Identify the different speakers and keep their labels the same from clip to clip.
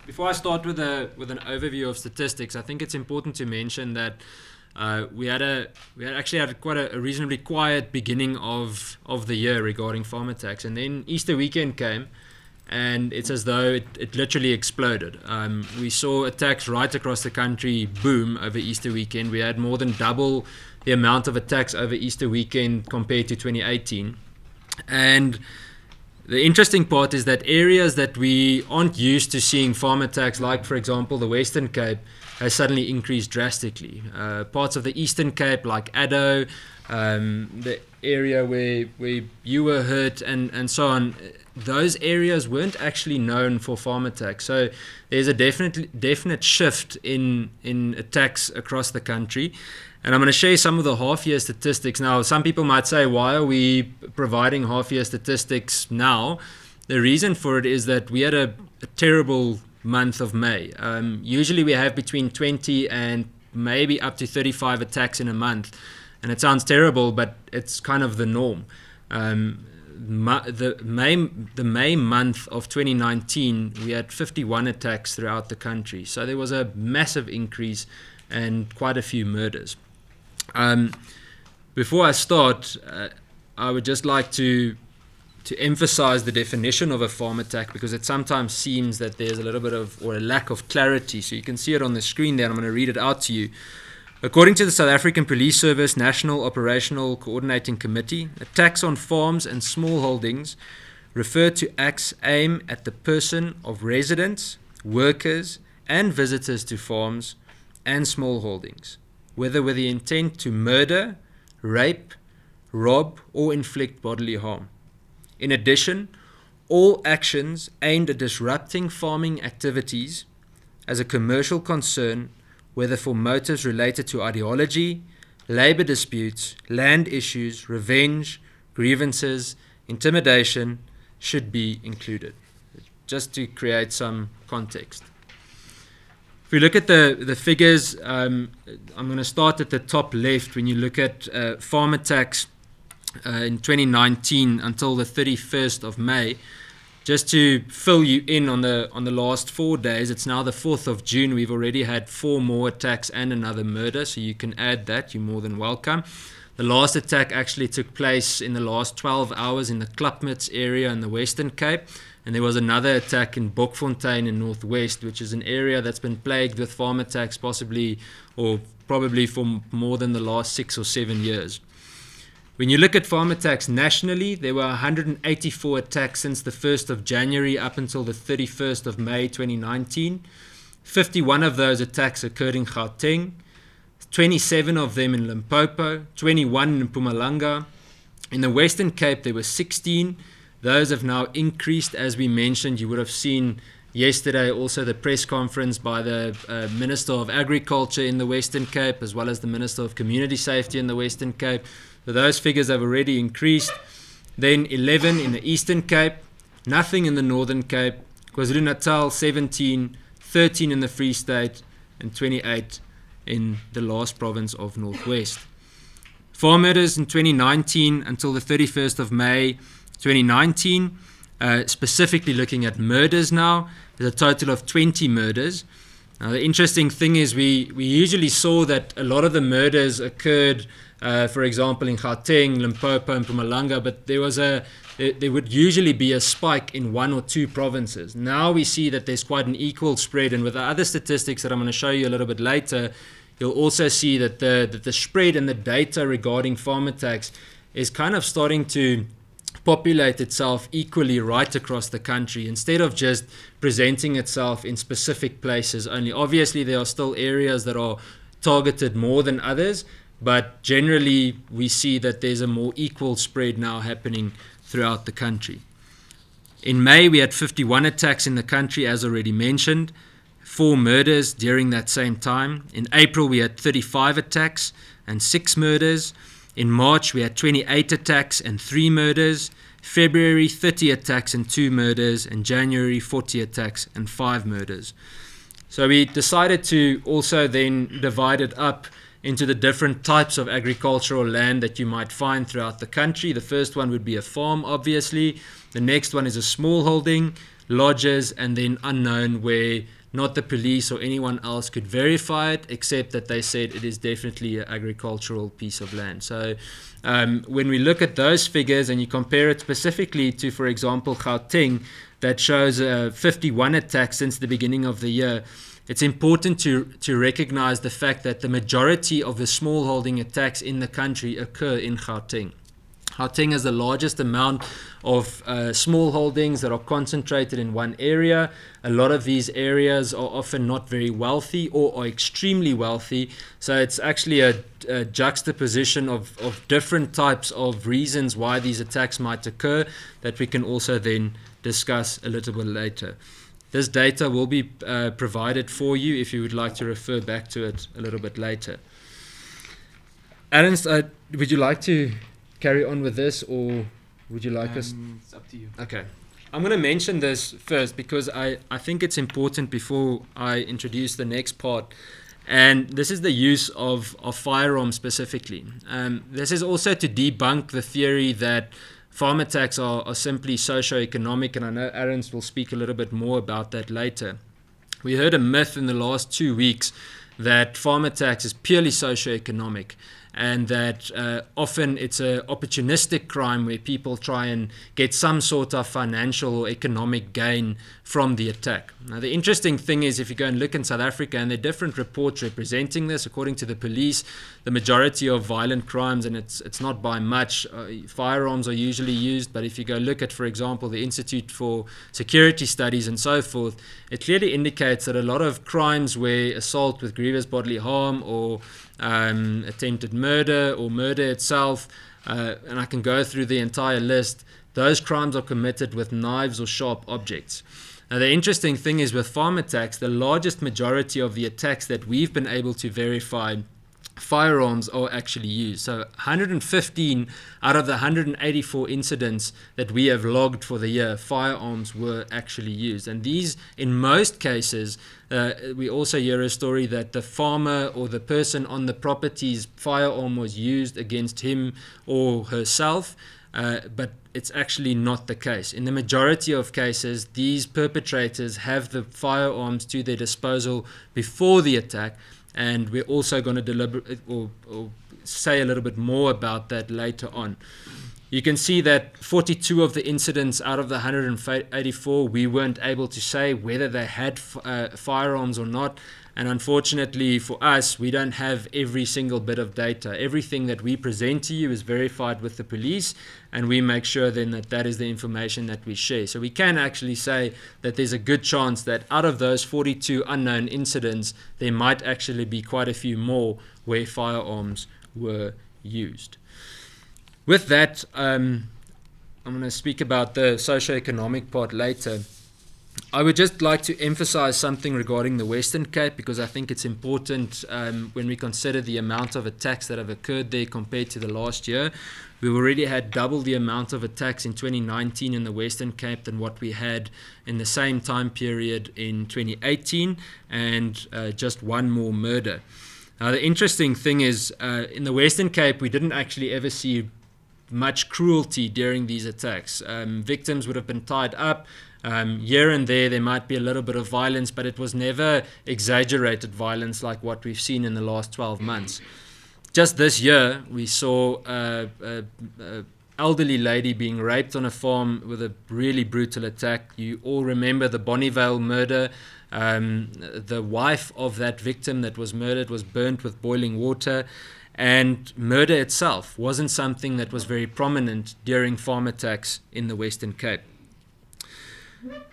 Speaker 1: Before I start with an overview of statistics, I think it's important to mention that we actually had quite a reasonably quiet beginning of the year regarding farm attacks, and then Easter weekend came, and it's as though it literally exploded. We saw attacks right across the country boom over Easter weekend. We had more than double the amount of attacks over Easter weekend compared to 2018, and the interesting part is that areas that we aren't used to seeing farm attacks, like for example the Western Cape, has suddenly increased drastically. Parts of the Eastern Cape, like Addo, the area where you were hurt, and so on, those areas weren't actually known for farm attacks. So there's a definite shift in attacks across the country. And I'm going to share some of the half-year statistics. Now, some people might say, why are we providing half-year statistics now? The reason for it is that we had a terrible month of May. Usually we have between 20 and maybe up to 35 attacks in a month. And it sounds terrible, but it's kind of the norm. The May month of 2019, we had 51 attacks throughout the country. So there was a massive increase and quite a few murders. Before I start, I would just like to emphasize the definition of a farm attack, because it sometimes seems that there's a little bit of, or a lack of clarity. So you can see it on the screen there, and I'm going to read it out to you. According to the South African Police Service National Operational Coordinating Committee, attacks on farms and small holdings refer to acts aimed at the person of residents, workers, and visitors to farms and small holdings, whether with the intent to murder, rape, rob, or inflict bodily harm. In addition, all actions aimed at disrupting farming activities as a commercial concern, whether for motives related to ideology, labor disputes, land issues, revenge, grievances, intimidation, should be included, just to create some context. If we look at the figures, I'm going to start at the top left. When you look at farm attacks in 2019 until the 31st of May, just to fill you in on the last 4 days, it's now the 4th of June. We've already had 4 more attacks and another murder, so you can add that. You're more than welcome. The last attack actually took place in the last 12 hours in the Klapmuts area in the Western Cape. And there was another attack in Bokfontein in Northwest, which is an area that's been plagued with farm attacks possibly or probably for more than the last 6 or 7 years. When you look at farm attacks nationally, there were 184 attacks since the 1st of January up until the 31st of May 2019. 51 of those attacks occurred in Gauteng, 27 of them in Limpopo, 21 in Mpumalanga. In the Western Cape, there were 16. Those have now increased, as we mentioned. You would have seen yesterday also the press conference by the Minister of Agriculture in the Western Cape, as well as the Minister of Community Safety in the Western Cape. So those figures have already increased. Then 11 in the Eastern Cape, nothing in the Northern Cape, KwaZulu-Natal 17, 13 in the Free State, and 28 in the last province of Northwest. Farm murders in 2019 until the 31st of May 2019, specifically looking at murders now, there's a total of 20 murders. Now the interesting thing is we usually saw that a lot of the murders occurred, for example, in Gauteng, Limpopo, and Mpumalanga, but there would usually be a spike in 1 or 2 provinces. Now we see that there's quite an equal spread, and with the other statistics that I'm going to show you a little bit later, you'll also see that the spread and the data regarding farm attacks is kind of starting to populate itself equally right across the country, instead of just presenting itself in specific places only. Obviously, there are still areas that are targeted more than others, but generally we see that there's a more equal spread now happening throughout the country. In May, we had 51 attacks in the country, as already mentioned, 4 murders during that same time. In April, we had 35 attacks and 6 murders. In March, we had 28 attacks and 3 murders. February, 30 attacks and 2 murders. And January, 40 attacks and 5 murders. So we decided to also then divide it up into the different types of agricultural land that you might find throughout the country. The first one would be a farm, obviously. The next one is a small holding, lodges, and then unknown, where not the police or anyone else could verify it, except that they said it is definitely an agricultural piece of land. So when we look at those figures and you compare it specifically to, for example, Gauteng, that shows 51 attacks since the beginning of the year, it's important to recognize the fact that the majority of the smallholding attacks in the country occur in Gauteng. Gauteng has the largest amount of small holdings that are concentrated in one area. A lot of these areas are often not very wealthy or are extremely wealthy. So it's actually a juxtaposition of different types of reasons why these attacks might occur that we can also then discuss a little bit later. This data will be provided for you if you would like to refer back to it a little bit later. Ernst, would you like to carry on with this, or would you like us?
Speaker 2: It's up to you.
Speaker 1: Okay. I'm going to mention this first because I think it's important before I introduce the next part. And this is the use of firearms specifically. This is also to debunk the theory that farm attacks are simply socio-economic, and I know Ernst will speak a little bit more about that later. We heard a myth in the last 2 weeks that farm attacks is purely socio-economic, and that often it's an opportunistic crime where people try and get some sort of financial or economic gain from the attack. Now, the interesting thing is, if you go and look in South Africa, and there are different reports representing this, according to the police, the majority of violent crimes, and it's not by much, firearms are usually used, but if you go look at, for example, the Institute for Security Studies and so forth, it clearly indicates that a lot of crimes where assault with grievous bodily harm or attempted murder or murder itself, and I can go through the entire list, those crimes are committed with knives or sharp objects. Now, the interesting thing is with farm attacks, the largest majority of the attacks that we've been able to verify, firearms are actually used. So 115 out of the 184 incidents that we have logged for the year, firearms were actually used. And these, in most cases, we also hear a story that the farmer or the person on the property's firearm was used against him or herself, but it's actually not the case. In the majority of cases, these perpetrators have the firearms to their disposal before the attack, and we're also going to deliberate or say a little bit more about that later on. You can see that 42 of the incidents out of the 184, we weren't able to say whether they had firearms or not. And unfortunately for us, we don't have every single bit of data. Everything that we present to you is verified with the police, and we make sure then that that is the information that we share. So we can actually say that there's a good chance that out of those 42 unknown incidents, there might actually be quite a few more where firearms were used. With that, I'm going to speak about the socio-economic part later. I would just like to emphasize something regarding the Western Cape, because I think it's important when we consider the amount of attacks that have occurred there compared to the last year. We've already had double the amount of attacks in 2019 in the Western Cape than what we had in the same time period in 2018, and just one more murder. Now, the interesting thing is, in the Western Cape, we didn't actually ever see much cruelty during these attacks. Victims would have been tied up. Here and there might be a little bit of violence, but it was never exaggerated violence like what we've seen in the last 12 months. Just this year, we saw an elderly lady being raped on a farm with a really brutal attack. You all remember the Bonnievale murder. The wife of that victim that was murdered was burnt with boiling water. And murder itself wasn't something that was very prominent during farm attacks in the Western Cape.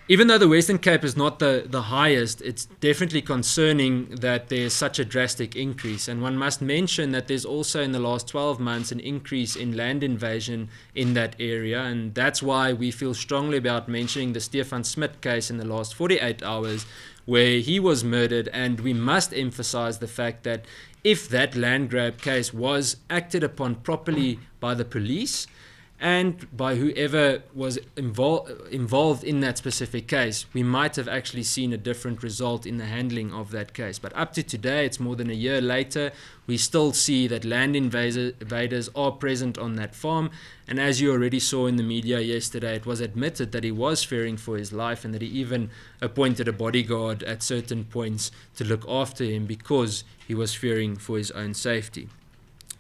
Speaker 1: Even though the Western Cape is not the highest, it's definitely concerning that there's such a drastic increase. And one must mention that there's also in the last 12 months an increase in land invasion in that area. And that's why we feel strongly about mentioning the Stefan Smit case in the last 48 hours, where he was murdered. And we must emphasize the fact that if that land grab case was acted upon properly by the police, and by whoever was involved in that specific case, we might have actually seen a different result in the handling of that case. But up to today, it's more than a year later, we still see that land invaders are present on that farm. And as you already saw in the media yesterday, it was admitted that he was fearing for his life and that he even appointed a bodyguard at certain points to look after him because he was fearing for his own safety.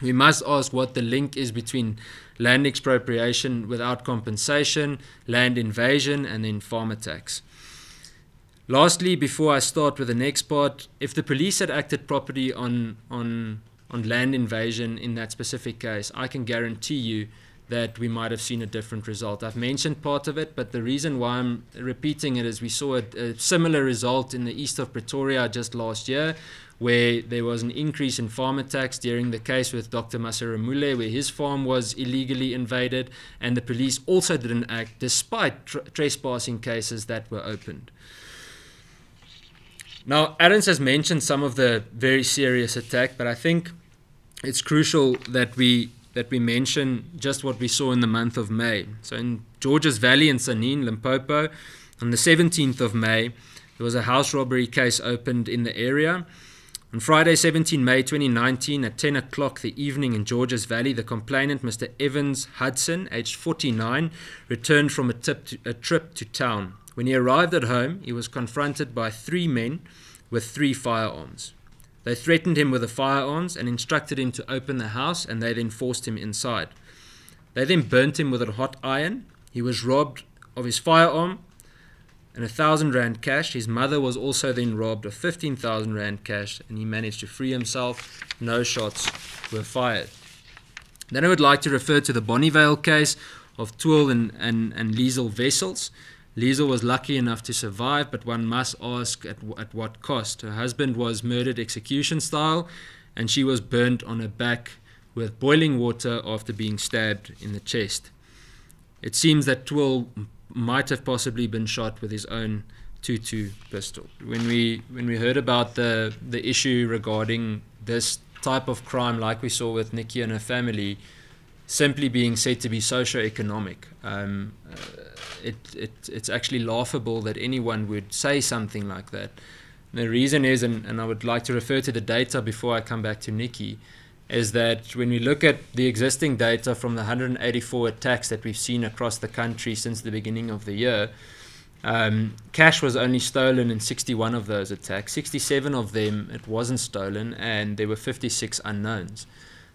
Speaker 1: We must ask what the link is between land expropriation without compensation, land invasion, and then farm attacks. Lastly, before I start with the next part, if the police had acted properly on land invasion in that specific case, I can guarantee you that we might have seen a different result. I've mentioned part of it, but the reason why I'm repeating it is we saw a similar result in the east of Pretoria just last year, where there was an increase in farm attacks during the case with Dr. Maseramule, where his farm was illegally invaded, and the police also didn't act despite trespassing cases that were opened. Now, Adams has mentioned some of the very serious attack, but I think it's crucial that we mention just what we saw in the month of May. So in Georges Valley in Sanin, Limpopo, on the 17th of May, there was a house robbery case opened in the area. On Friday, 17 May 2019, at 10 o'clock the evening in Georges Valley, the complainant, Mr. Evans Hudson, aged 49, returned from a trip to town. When he arrived at home, he was confronted by 3 men with 3 firearms. They threatened him with the firearms and instructed him to open the house, and they then forced him inside. They then burnt him with a hot iron. He was robbed of his firearm and 1,000 rand cash. His mother was also then robbed of 15,000 rand cash, and he managed to free himself. No shots were fired. Then I would like to refer to the Bonnievale case of Tool and Liesel Wessels. Liesel was lucky enough to survive, but one must ask at what cost. Her husband was murdered execution style, and she was burnt on her back with boiling water after being stabbed in the chest. It seems that Tool might have possibly been shot with his own .22 pistol. When we heard about the issue regarding this type of crime, like we saw with Nikki and her family, simply being said to be socio-economic, it's actually laughable that anyone would say something like that. The reason is, and I would like to refer to the data before I come back to Nikki, is that when we look at the existing data from the 184 attacks that we've seen across the country since the beginning of the year, cash was only stolen in 61 of those attacks. 67 of them, it wasn't stolen, and there were 56 unknowns.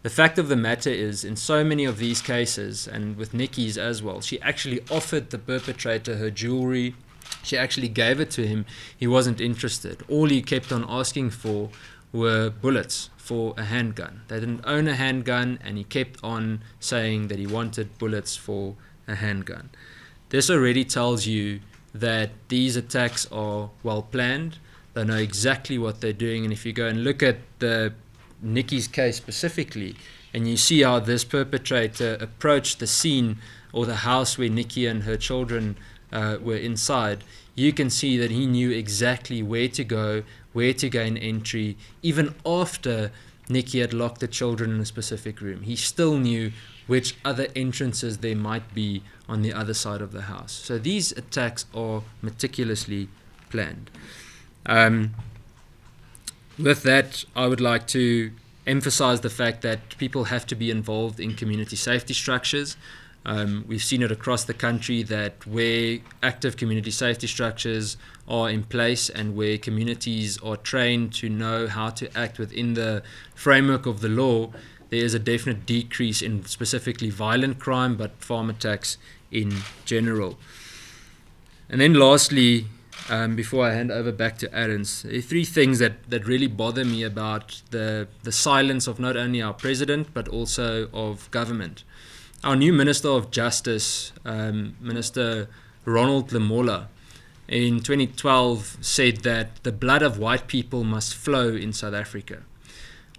Speaker 1: The fact of the matter is, in so many of these cases, and with Nikki's as well, she actually offered the perpetrator her jewelry. She actually gave it to him. He wasn't interested. All he kept on asking for were bullets for a handgun. They didn't own a handgun, and he kept on saying that he wanted bullets for a handgun. This already tells you that these attacks are well planned. They know exactly what they're doing, and if you go and look at the Nikki's case specifically, and you see how this perpetrator approached the scene or the house where Nikki and her children were inside, you can see that he knew exactly where to go, where to gain entry. Even after Nikki had locked the children in a specific room, he still knew which other entrances there might be on the other side of the house. So these attacks are meticulously planned. With that, I would like to emphasize the fact that people have to be involved in community safety structures. We've seen it across the country that where active community safety structures are in place and where communities are trained to know how to act within the framework of the law, there is a definite decrease in specifically violent crime, but farm attacks in general. And then lastly, before I hand over back to Arends, there are 3 things that really bother me about the silence of not only our president, but also of government. Our new Minister of Justice, Minister Ronald Lamola, in 2012 said that the blood of white people must flow in South Africa.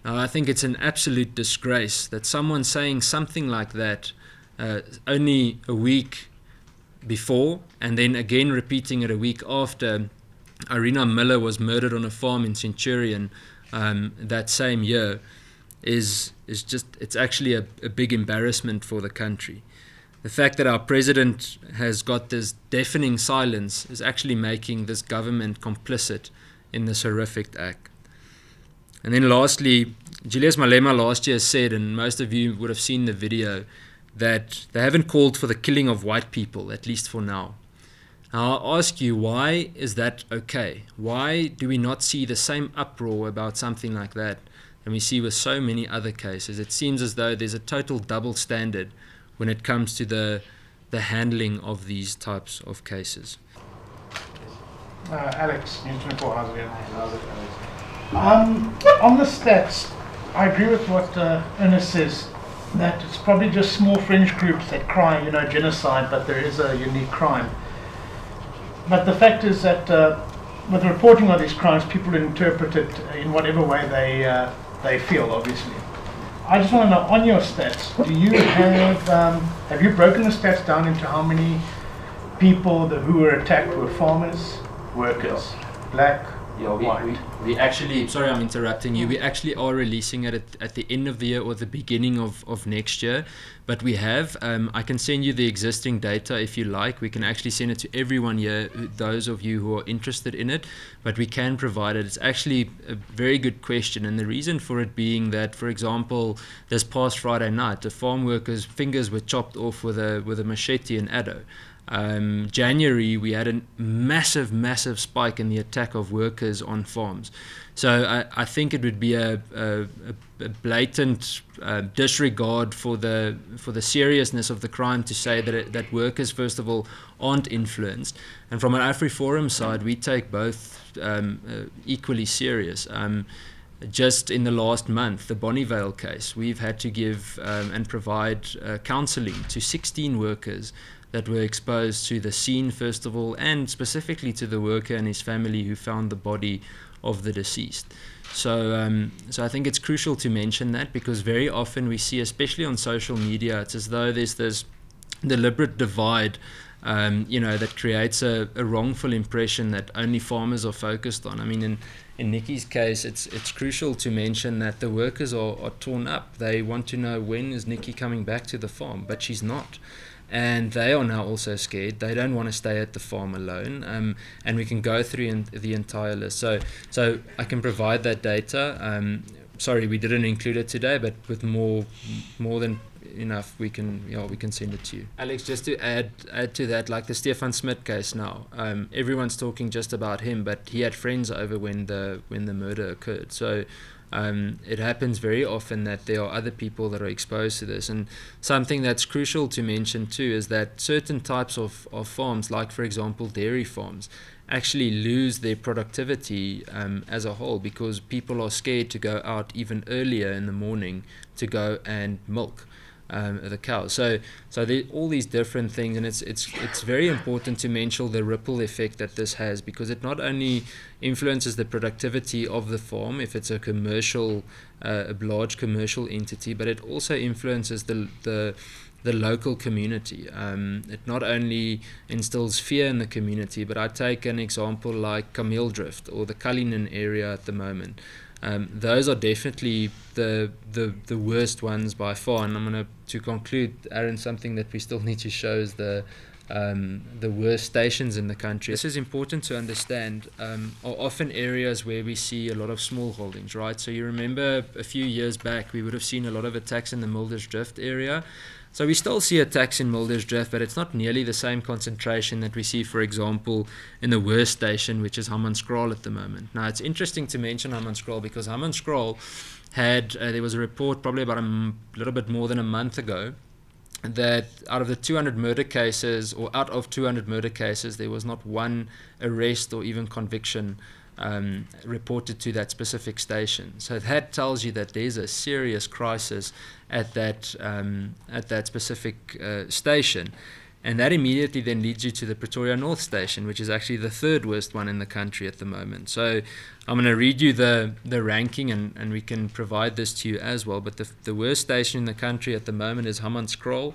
Speaker 1: Now, I think it's an absolute disgrace that someone saying something like that only a week before, and then again repeating it a week after Irina Miller was murdered on a farm in Centurion that same year, is just, it's actually a big embarrassment for the country. the fact that our president has got this deafening silence is actually making this government complicit in this horrific act. And then lastly, Julius Malema last year said, and most of you would have seen the video, that they haven't called for the killing of white people, at least for now. Now I'll ask you, why is that okay? Why do we not see the same uproar about something like that than we see with so many other cases? It seems as though there's a total double standard when it comes to the handling of these types of cases.
Speaker 2: Alex, News 24, how's it going? On the stats, I agree with what Ernest says, that it's probably just small fringe groups that cry, genocide, but there is a unique crime. But the fact is that with the reporting of these crimes, people interpret it in whatever way they feel, obviously. I just want to know, on your stats, do you have you broken the stats down into how many people who were attacked were farmers, workers, black, white?
Speaker 1: We actually, sorry I'm interrupting you, we actually are releasing it at the end of the year or the beginning of next year, but we have, I can send you the existing data if you like. We can actually send it to everyone here, those of you who are interested in it, but we can provide it. It's actually a very good question, and the reason for it being that, for example, this past Friday night, the farm workers' fingers were chopped off with a machete in Addo. January, we had a massive spike in the attack of workers on farms. So I think it would be a blatant disregard for the seriousness of the crime to say that workers, first of all, aren't influenced. And from an AfriForum side, we take both equally serious. Just in the last month, the Bonnievale case, we've had to give and provide counselling to 16 workers that were exposed to the scene, first of all, and specifically to the worker and his family who found the body of the deceased. So I think it's crucial to mention that, because very often we see, especially on social media, it's as though there's this deliberate divide that creates a wrongful impression that only farmers are focused on. I mean, in Nikki's case, it's crucial to mention that the workers are torn up. They want to know, when is Nikki coming back to the farm, but she's not. And they are now also scared. They don't want to stay at the farm alone, and we can go through the entire list. So I can provide that data. Sorry, we didn't include it today, but with more than enough, we can send it to you. Alex, just to add to that, like the Stefan Smit case now, everyone's talking just about him, but he had friends over when the murder occurred. So it happens very often that there are other people that are exposed to this. And something that's crucial to mention too is that certain types of farms, like for example dairy farms, actually lose their productivity as a whole, because people are scared to go out even earlier in the morning to go and milk the cows. So there are all these different things, and it's very important to mention the ripple effect that this has, because it not only influences the productivity of the farm if it's a commercial, a large commercial entity, but it also influences the local community. It not only instills fear in the community, but I take an example like Kameeldrift or the Cullinan area at the moment. Those are definitely the worst ones by far. And I'm going to conclude, Aaron, something that we still need to show is the worst stations in the country. This is important to understand, are often areas where we see a lot of small holdings, right? So you remember a few years back, we would have seen a lot of attacks in the Mildersdrift area. So we still see attacks in Mildersdrift, but it's not nearly the same concentration that we see, for example, in the worst station, which is Hammanskraal at the moment. Now, it's interesting to mention Hammanskraal because Hammanskraal had, there was a report probably about a little bit more than a month ago, that out of 200 murder cases, there was not one arrest or even conviction reported to that specific station. So that tells you that there's a serious crisis at that specific station. And that immediately then leads you to the Pretoria North station, which is actually the third worst one in the country at the moment. So I'm going to read you the ranking, and we can provide this to you as well. But the worst station in the country at the moment is Hammanskraal.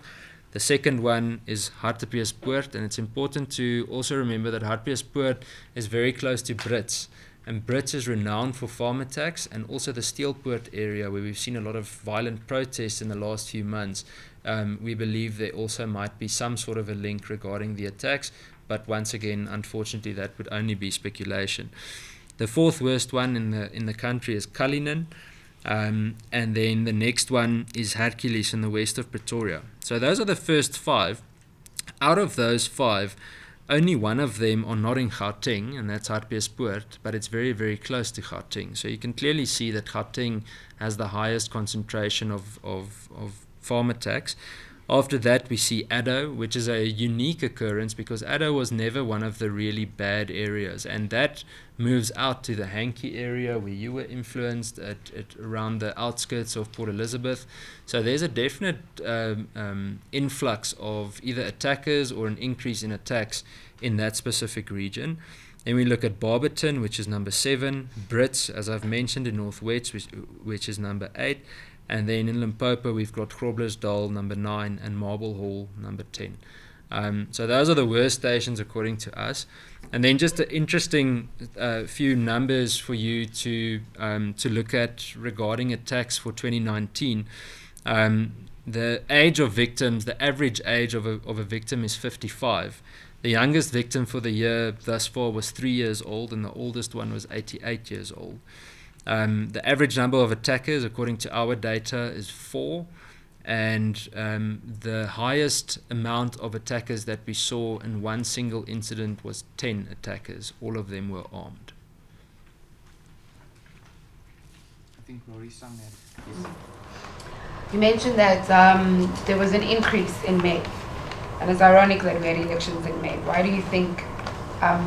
Speaker 1: The second one is Hartbeespoort, and it's important to also remember that Hartbeespoort is very close to Brits. And Brits is renowned for farm attacks, and also the Steelpoort area, where we've seen a lot of violent protests in the last few months, we believe there also might be some sort of a link regarding the attacks, but once again, unfortunately, that would only be speculation. The fourth worst one in the country is Cullinan, and then the next one is Hercules in the west of Pretoria. So those are the first 5. Out of those 5, only one of them are not in Gauteng, and that's Hartbeespoort, but it's very, very close to Gauteng. So you can clearly see that Gauteng has the highest concentration of farm attacks. After that, we see Addo, which is a unique occurrence because Addo was never one of the really bad areas, and that moves out to the Hankie area where you were influenced at around the outskirts of Port Elizabeth. So there's a definite influx of either attackers or an increase in attacks in that specific region. Then we look at Barberton, which is number 7, Brits, as I've mentioned, in Northwest, which is number 8. And then in Limpopo, we've got Groblersdal, number 9, and Marble Hall, number 10. So those are the worst stations according to us. And then just an interesting few numbers for you to look at regarding attacks for 2019. The age of victims, the average age of a victim is 55. The youngest victim for the year thus far was 3 years old, and the oldest one was 88 years old. The average number of attackers, according to our data, is 4, and the highest amount of attackers that we saw in one single incident was 10 attackers. All of them were armed.
Speaker 3: I think Rory sung that. Yes.
Speaker 4: You mentioned that there was an increase in May, and it's ironic that we had elections in May. Why do you think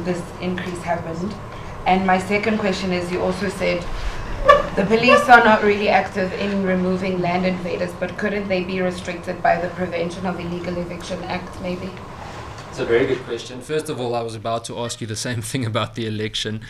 Speaker 4: this increase happened? And my second question is, you also said the police are not really active in removing land invaders, but couldn't they be restricted by the Prevention of Illegal Eviction Act, maybe?
Speaker 1: It's a very good question. First of all, I was about to ask you the same thing about the election.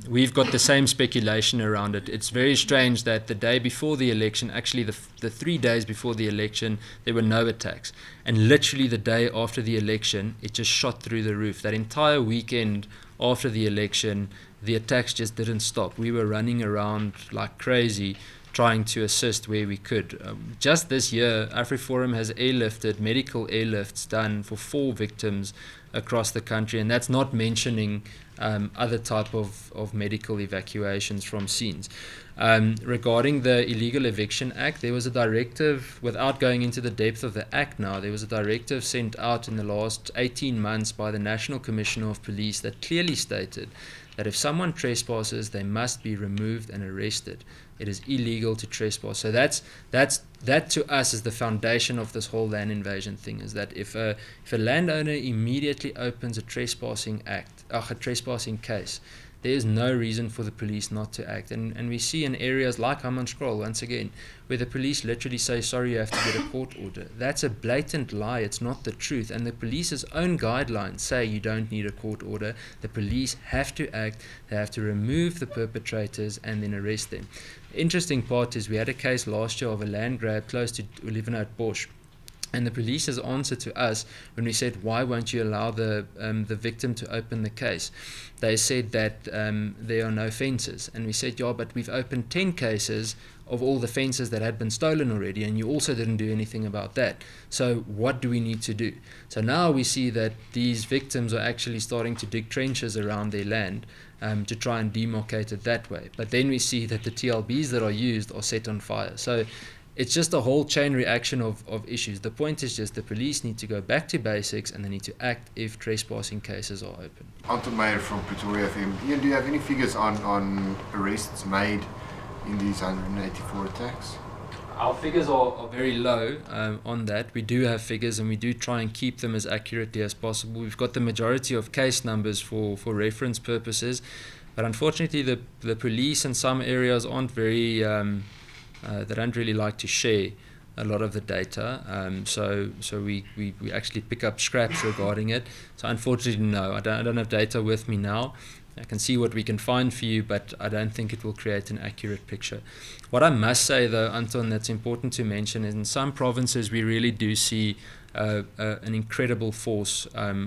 Speaker 1: We've got the same speculation around it. It's very strange that the day before the election, actually the 3 days before the election, there were no attacks. And literally the day after the election, it just shot through the roof. That entire weekend after the election, the attacks just didn't stop. We were running around like crazy trying to assist where we could. Just this year, AfriForum has airlifted, medical airlifts done for 4 victims across the country, and that's not mentioning other type of medical evacuations from scenes. Regarding the Illegal Eviction Act, there was a directive, without going into the depth of the act now, there was a directive sent out in the last 18 months by the National Commissioner of Police that clearly stated that if someone trespasses, they must be removed and arrested. It is illegal to trespass. So that to us is the foundation of this whole land invasion thing, is that if a landowner immediately opens a trespassing case, there is no reason for the police not to act. And we see in areas like Hammanskraal, once again, where the police literally say, sorry, you have to get a court order. That's a blatant lie. It's not the truth. And the police's own guidelines say you don't need a court order. The police have to act. They have to remove the perpetrators and then arrest them. The interesting part is we had a case last year of a land grab close to Olivenhout-Bosch. And the police's answer to us when we said, why won't you allow the victim to open the case? They said that there are no fences. And we said, yeah, but we've opened 10 cases of all the fences that had been stolen already, and you also didn't do anything about that. So what do we need to do? So now we see that these victims are actually starting to dig trenches around their land to try and demarcate it that way. But then we see that the TLBs that are used are set on fire. So it's just a whole chain reaction of issues. The point is just the police need to go back to basics, and they need to act if trespassing cases are open.
Speaker 5: Anton Meyer from Pretoria FM. Ian, do you have any figures on arrests made in these 184 attacks?
Speaker 1: Our figures are very low on that. We do have figures, and we do try and keep them as accurately as possible. We've got the majority of case numbers for reference purposes, but unfortunately the police in some areas aren't very they don't really like to share a lot of the data, so we actually pick up scraps regarding it. So unfortunately, no, I don't have data with me now. I can see what we can find for you, but I don't think it will create an accurate picture. What I must say, though, Anton, that's important to mention is in some provinces we really do see an incredible force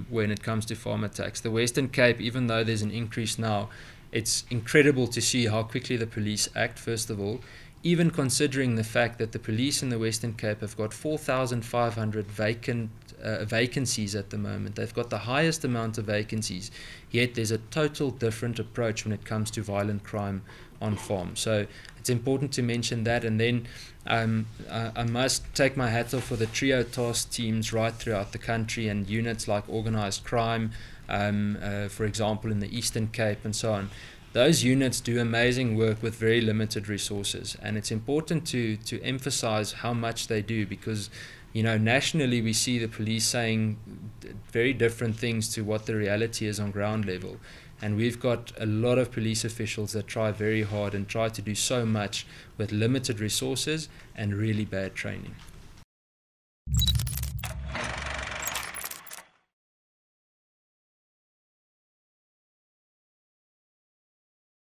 Speaker 1: when it comes to farm attacks. The Western Cape, even though there's an increase now, it's incredible to see how quickly the police act, first of all. even considering the fact that the police in the Western Cape have got 4,500 vacancies at the moment. They've got the highest amount of vacancies, yet there's a total different approach when it comes to violent crime on farm. So it's important to mention that. And then I must take my hat off for the trio task teams right throughout the country, and units like organised crime, for example in the Eastern Cape and so on. Those units do amazing work with very limited resources, and it's important to emphasize how much they do, because nationally we see the police saying very different things to what the reality is on ground level. And we've got a lot of police officials that try very hard and try to do so much with limited resources and really bad training.